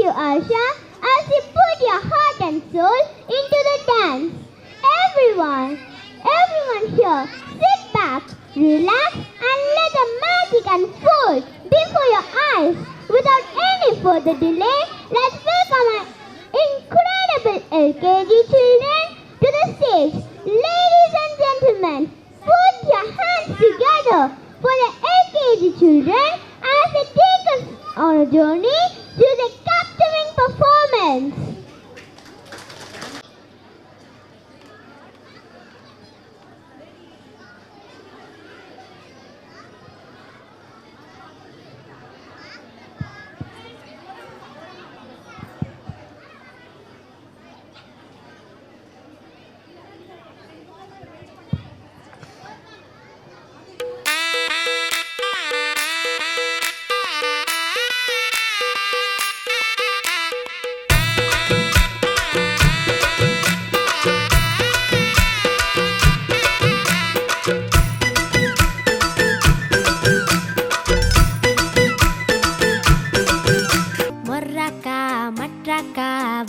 you, Asha, as you put your heart and soul into the dance. Everyone here, sit back, relax, and let the magic unfold before your eyes. Without any further delay, let's welcome our incredible LKG children to the stage. Ladies and gentlemen, put your hands together for the LKG children as they take us on a journey through the captivating performance.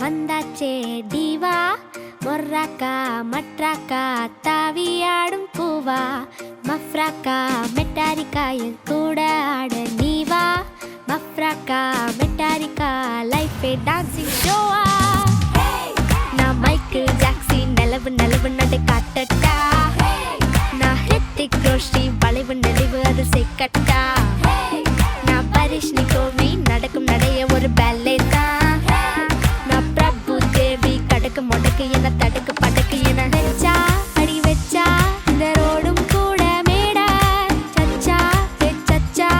வந்தாச்சே டிவா மொர்ராக்கா மட்ராக்கா தாவியாடும் பூவா மஃப்ராக்கா மெட்டாரிக்கா என் கூட ஆட நீவா மஃப்ராக்கா மெட்டாரிக்கா லைஃபே dancing ஷோவா நான் Michael Jackson நிலவு நிலவு நடை காட்டட்டா நான் ஹித்திக் ரோஷி வளைவு நெளிவு அது செய்கட்டா நான் பரிஷ்னி கோவி நடக்கும் நடைய ஒரு பேலே தான் முடக்கு என தடுக்கு படக்கு என வச்சா அடி வச்சா இந்த ரோடும் கூட மேட சச்சா சச்சா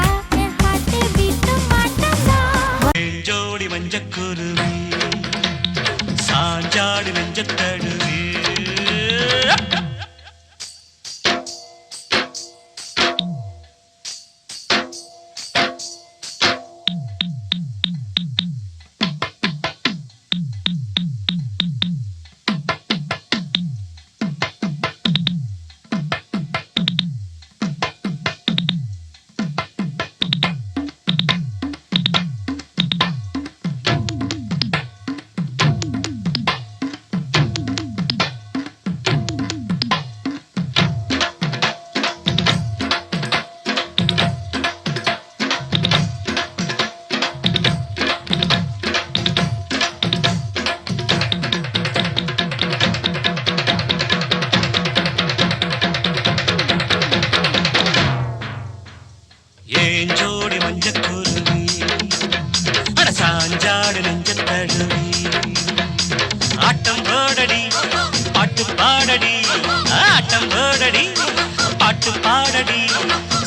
என் ஹார்ட் பீட் மாட்டா ஜோடி வஞ்சக்குருவி சாஞ்சாடு நெஞ்சத்தடுவி ஜோடி மஞ்சக்குருவி அட சாஞ்சாடு நெஞ்சத்தடுவி ஆட்டம் போடடி பாட்டு பாடடி ஆட்டம் போடடி பாட்டு பாடடி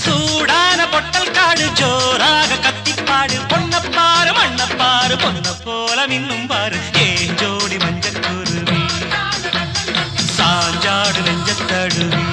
சூடான பொட்டல் காடு ஜோராக கத்திப்பாடு பொன்னப்பாரு மண்ணப்பாரு பொன்ன போல மின்னும் பாரு ஏன் ஜோடி மஞ்சக்குருவி சாஞ்சாடு நெஞ்சத்தடுவி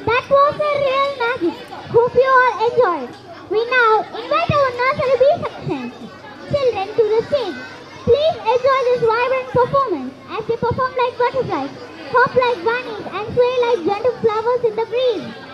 That was a real magic. Hope you all enjoyed. We now invite our nursery B section children to the stage. Please enjoy this vibrant performance as they perform like butterflies, hop like bunnies, and sway like gentle flowers in the breeze.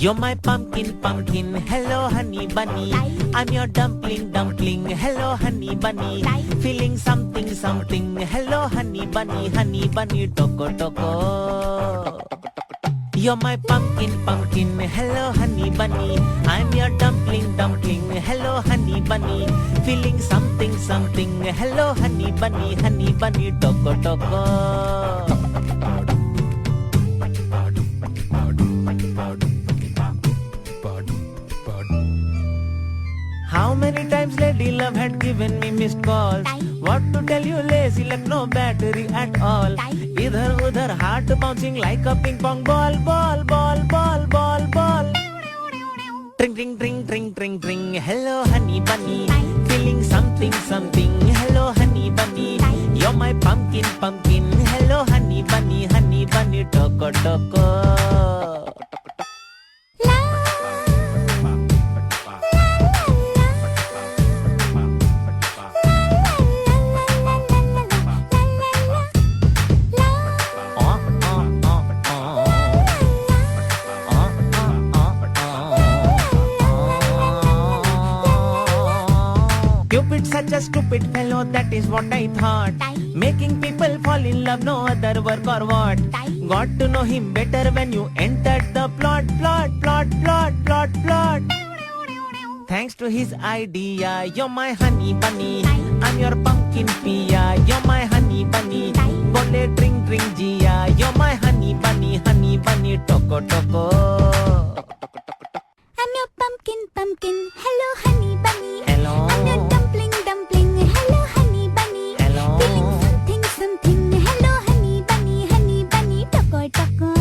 You're my pumpkin, pumpkin, hello honey bunny. I'm your dumpling, dumpling, hello honey bunny. Feeling something, something, hello honey bunny, toko toko. You're my pumpkin, pumpkin, hello honey bunny. I'm your dumpling, dumpling, hello honey bunny. Feeling something, something, hello honey bunny, toko toko. How many times Lady Love had given me missed calls? What to tell you, lazy left no battery at all. Idhar udhar heart bouncing like a ping pong ball, ball, ball, ball, ball, ball. Tring, tring, tring, tring, tring, tring. Hello, honey bunny. Feeling something, something. Hello, honey bunny. You're my pumpkin, pumpkin. Hello, honey bunny, toko, toko. Cupid such a stupid fellow, that is what I thought. Making people fall in love, no other work or what. Got to know him better when you entered the plot. Thanks to his idea, you're my honey bunny. I'm your pumpkin pia, you're my honey bunny. Bole drink drink jia, you're my honey bunny, toko toko. I'm your pumpkin, pumpkin, hello honey bunny. Hello. I'm your dumpling, dumpling, hello honey bunny. Hello. Feeling something, something, hello honey bunny, toko toko.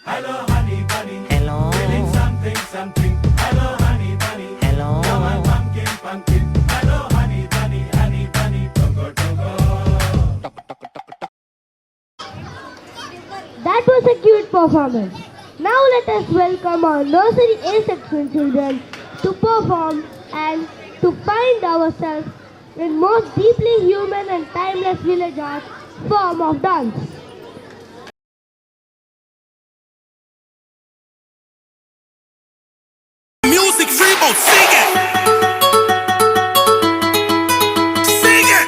Hello, honey bunny. Hello. Feeling something, something. Hello, honey bunny. Hello. You're my pumpkin, pumpkin. Hello, honey bunny, togo, togo. That was a cute performance. Now let us welcome our nursery A section children to perform and to find ourselves in most deeply human and timeless village art form of dance. Music Freebo, sing it! Sing it!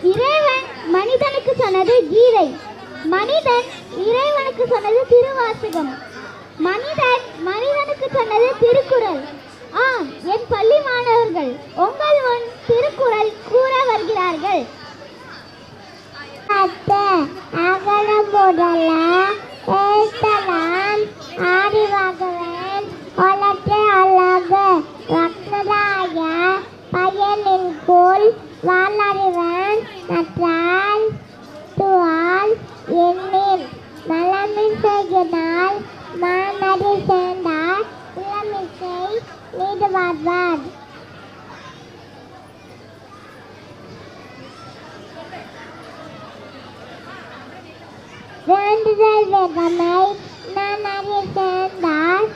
இறைவன் மனிதனுக்கு சொன்னது கீதை, மனிதன் இறைவனுக்கு சொன்னது திருவாசகம், மனிதன் மனிதனுக்கு சொன்னது திருக்குறள். ஆம், என் பள்ளி மாணவர்கள் உங்கள் முன் திருக்குறள் கூற வருகிறார்கள். அகல முதல எழுத்தலாம் ஆதிவாகவன் ஒலற்றே அழகு வக்ரராய பயனின் கோல் வாழறிவன் நற்றால் துவால் எண்ணின் நலமின் செய்கினால் மானடி சேர்ந்தார் இளமிசை நீடுவார். வேண்டுதல் வேதமை நான் அறிய சேர்ந்தார்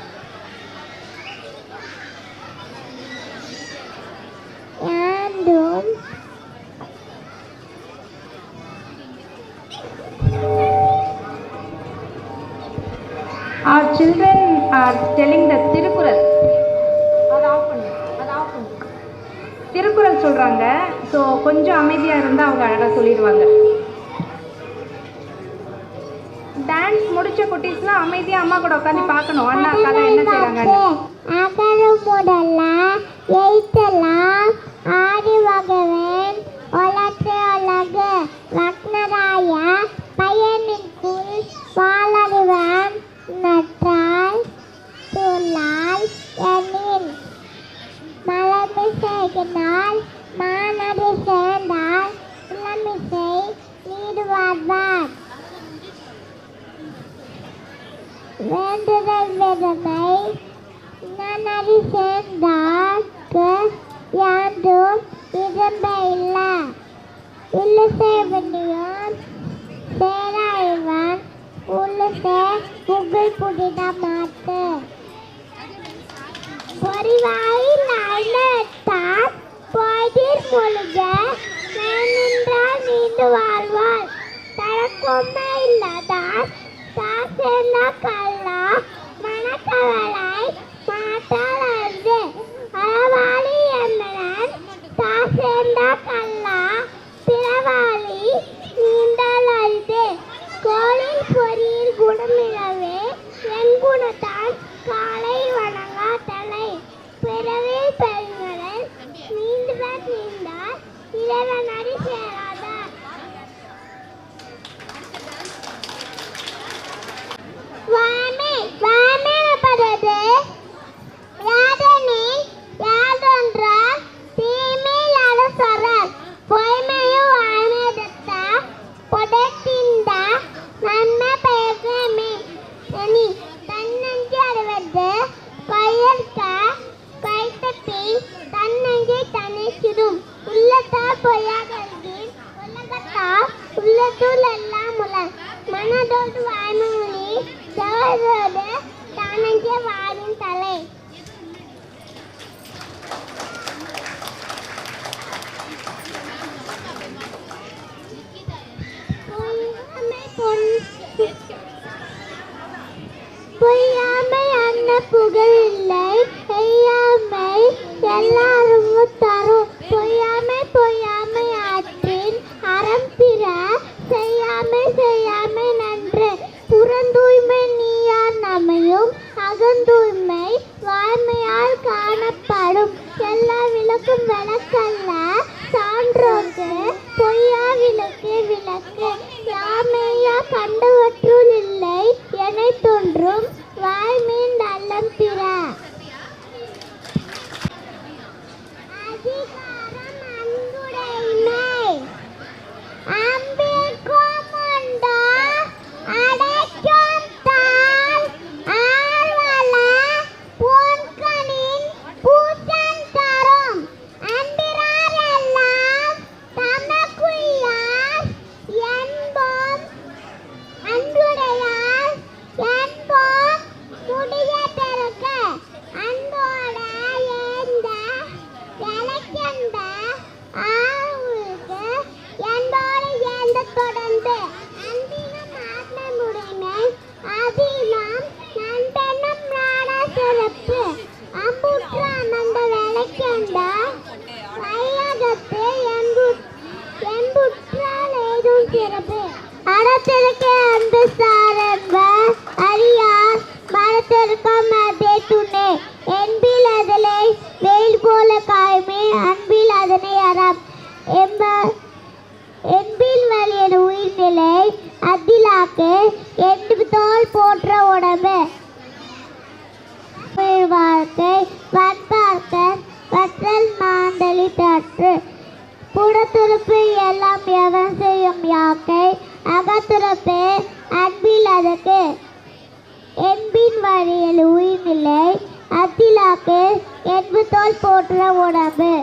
யாண்டும் Our children are telling the Thirukkural. Thirukkural சொல்றாங்க. ஸோ கொஞ்சம் அமைதியா இருந்தா அவங்க அழகா சொல்லிடுவாங்க. டான்ஸ் முடிச்ச குட்டீஸ்லாம் அமைதியா அம்மா கூட உட்காந்து பார்க்கணும் அண்ணா அக்கா என்ன செய்றாங்கன்னு. அகலம் முதல்ல எழுத்தலாம் ஆதிவகவன் ஒலற்றே அழகு வக்ரராய பயனின் குல் வாழறிவன் நற்றால் துலால் எண்ணின் மலமிசைகினால் மானடி சேர்ந்தால் இளமிசை நீடுவார். வேண்டுதல் வேதமை நன்னறி சேர்ந்தார்க்கு யாண்டும் விரும்ப இல்லை சேவனியும் சேராய்வன் உள்ளே புகழ் புடித மாட்டு பொறிவாயில் அழுத்தார் பொதிர் முழுக நின்றால் நீண்டு வாழ்வாள் தரக்கொம்மை இல்லாதார் சாசேர்ந்த கல்லா மனக்கவலை மாட்டால் அழுது அளவாளி எம்மனன் சாசேர்ந்த கல்லா பிறவாளி நீண்டால் அழுது கோளில் பொறியில் குணமிழவே என் குணத்தான் காலை வணங்கா தலை பிறவே பெருங்கடல் நீண்டுவர் நீண்டால் இறைவன் அடி சேராதார். வாமே வாமே படுது யாதனி யாதொன்ற தீமையில் அரசரர் பொய்மையும் வாய்மையதத்த பொடத்திந்த நன்மை பெயர்மே எனி தன்னஞ்சு அறுவது பயிர்க்க கைத்தப்பி தன்னஞ்சை தனிச்சிடும் உள்ளத்தால் பொய்யாகல்கின் உலகத்தால் உள்ளத்துள் எல்லாம் உலர் மனதோடு வாய்மொழி ஜவரோடு தானஞ்சே வாழின் தலை. பொய்யாமை அன்ன புகழ் இல்லை செய்யாமை எல்லாரும் தரும் பொய்யாமை பொய்யாமை ஆற்றின் அறம் பிற செய்யாமை செய்யாமை நன்று புறந்தூய்மை நீயார் நமையும் அகந்தூய்மை வாய்மையால் காணப்படும் எல்லா விளக்கும் விளக்கல்ல சான்றோர்க்கு பொய்யா விளக்கு விளக்கு யாமையா கண்டவற்றுள் இல்லை என தோன்றும் வாய்மீன் நல்லம் பிற. அதிகாரம் அன்புடைமை அம்பிற்கும் உண்டோ அடைக்கும் தாள் ஆர்வல பொன்கனின் பூசன் தரும் அன்பிரார் எல்லாம் தமக்குள்ளார் என்போம் அன்புடையார் என்போம் முடிய பெருக்க அடத்திற்கு அன்பு சாரம்ப அறியார் மனத்திற்கும் அதே துணை என்பில் அதனை வெயில் போல காயுமே அன்பில் அதனை அறம் என்பில் வலியன் உயிர்நிலை அதிலாக்கு என்று தோல் போற்ற உடம்பு வாழ்க்கை பண்பார்க்க கற்றல் மாந்தளி தற்று புறத்துறுப்பு எல்லாம் எவன் செய்யும் யாக்கை அகத்துறுப்பு அன்பில் அதற்கு என்பின் வழியில் உயிர்நிலை அத்திலாக்கு என்பு தோல் போற்ற உடம்பு.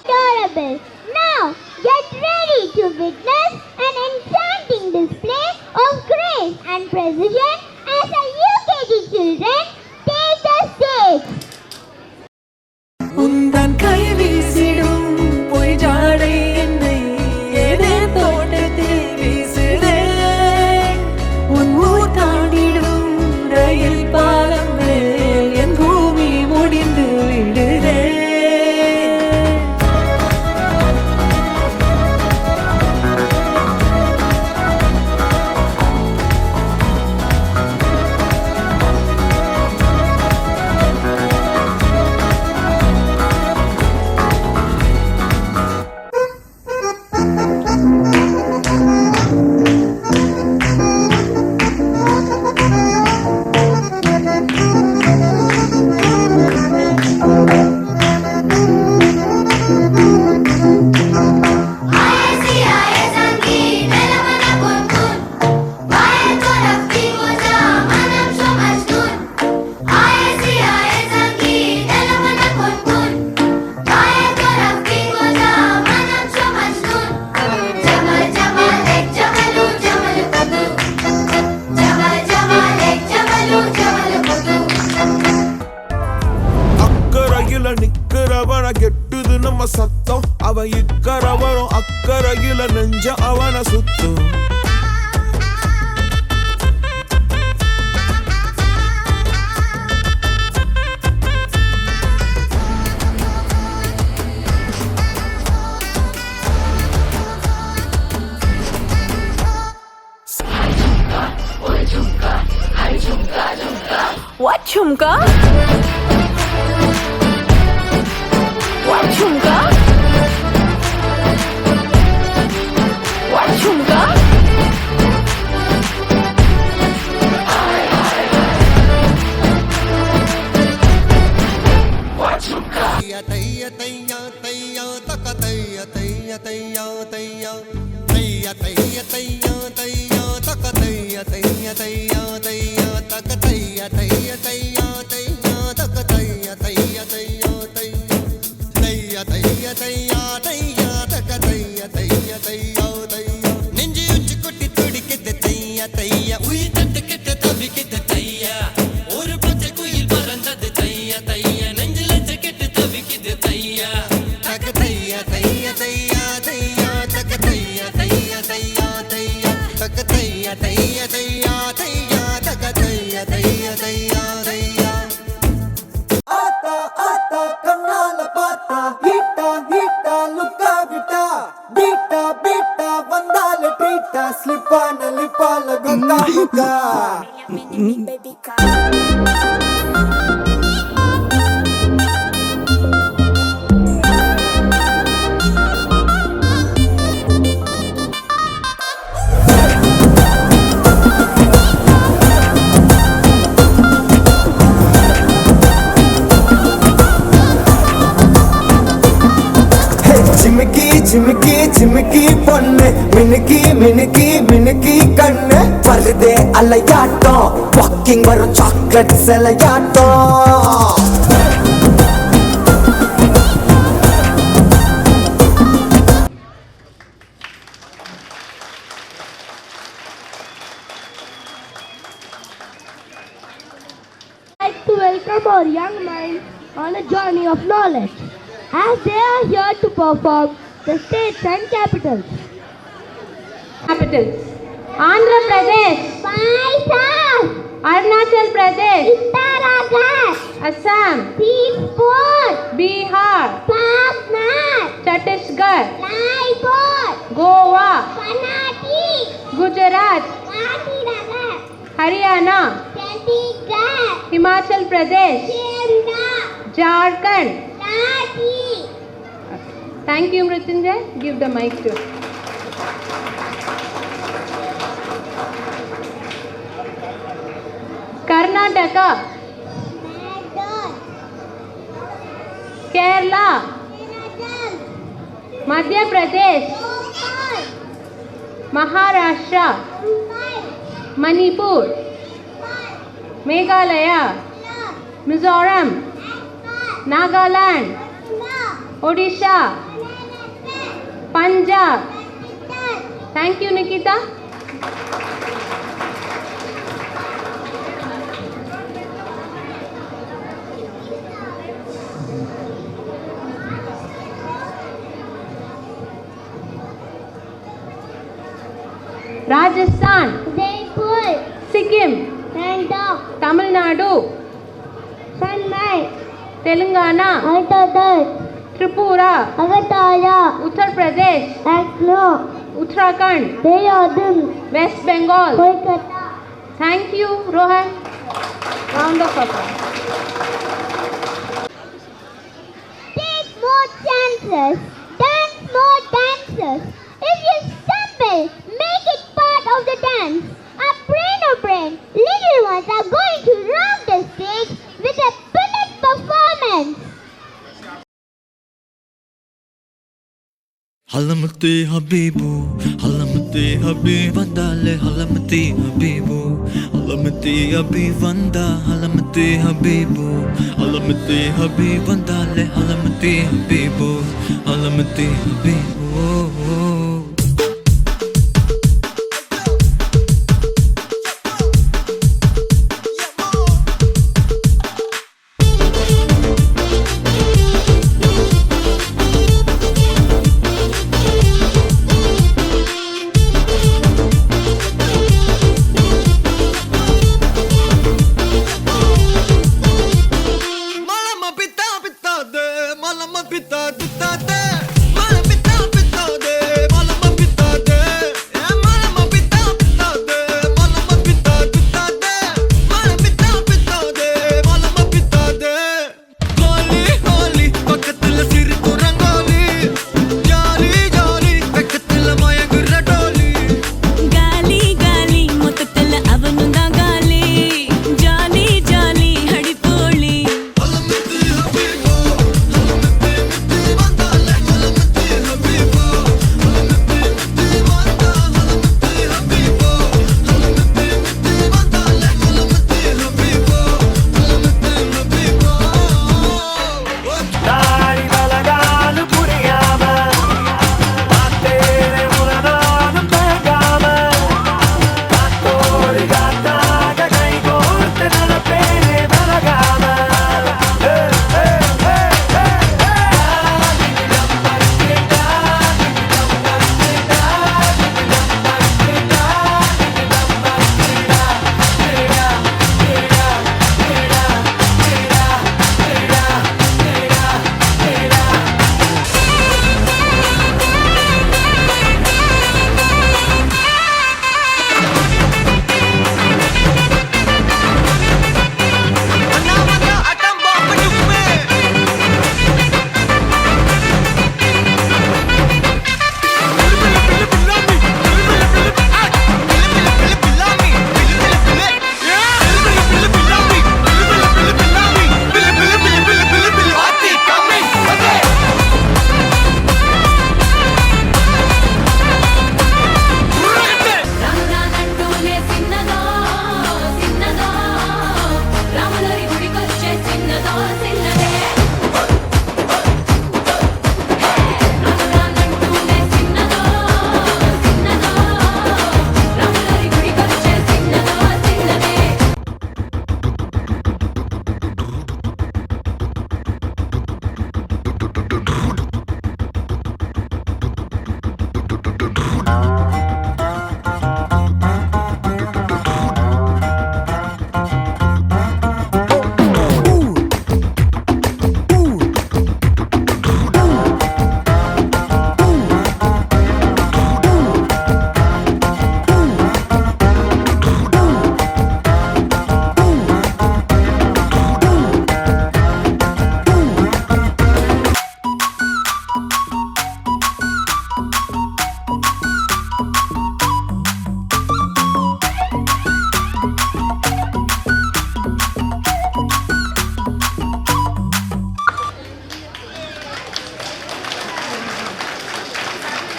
Now, get ready to witness an enchanting display of grace and precision as our UKG children take the stage. உந்தன் கை வீசிடும் பொய் ஜாடை என்னை ஏதே தோட்டத்தில் வீசுதே உன் ஊர் தாண்டிடும் ரயில் பாலம் மேல் என் பூமி முடிந்து விடுதே. நிக்கிறவன கெட்டுது நம்ம சத்தம் அவன் இக்கரவரும் அக்கறையில நெஞ்ச அவன சுத்தும். What chumka? What chumka? What chumka? What chumka? Tayya tayya tayya tayya taka tayya tayya tayya tayya tayya tayya tayya tayya taka tayya tayya tayya tayya taka tayya tayya tayya tayya taka tayya tayya tayya tayya tayya tayya tayya taka tayya tayya tayya tayya நெஞ்சு உச்சி கொட்டி துடிக்குது தையா தையா உயிர் தட்டுக்கிட்டு தவிக்குது தையா ஒரு பச்சை குயில் பறந்தது தையா தையா நெஞ்சில கெட்டு தவிக்குது தையா தக தையா தையா தையா தையா தக தையா தையா தையா தையா தக தையா தையா தையா தையா தக தையா தையா தையா தையா Ata ata kannala paata hita hita lukka vitta bita bita vandale trita slipana lipala gutta gutta. चिमकी चिमकी चिमकी பொண்ணு மினுக்கி மினுக்கி மினுக்கி கண்ணு வருதே அலையாட்டம் வாக்கிங் வரும் chocolate சிலையாட்டம். To welcome our young minds on a journey of knowledge as they are here to perform the states and capitals. Andhra Pradesh, Mysore, Arunachal Pradesh, Uttarakhand, Assam, Jodhpur, Bihar, Patna, Chhattisgarh, Raipur, Goa, Karnataka, Gujarat, Gandhinagar, Haryana, Chandigarh, Himachal Pradesh, Kerala, Jharkhand. Ranchi. Thank you, Mrityunjay. Give the mic to. Karnataka, Bangalore, Kerala, Kerala, Madhya Pradesh, Bhopal, Maharashtra, Mumbai, Manipur, Meghalaya, Mizoram, Nagaland, Odisha, Punjab. Thank you, Nikita. Rajasthan, Jaipur, Sikkim, Gangtok, Tamil Nadu, Chennai, Telangana, Hyderabad, Tripura, Agartala, Uttar Pradesh, Lucknow, Uttarakhand, Dehradun, West Bengal. Kolkata. Thank you, Rohan. Round of applause. Take more chances. Dance more dances. If you stumble, make it part of the dance. Our brain, little ones are going to rock the stage with a bullet performance. Halamati Habibu, Halamati Habib Vandale, Halamati Habibu, Halamati Habib Vanda, Halamati Habibu, Halamati Habib Vandale, Halamati Habibu, Halamati Habibu.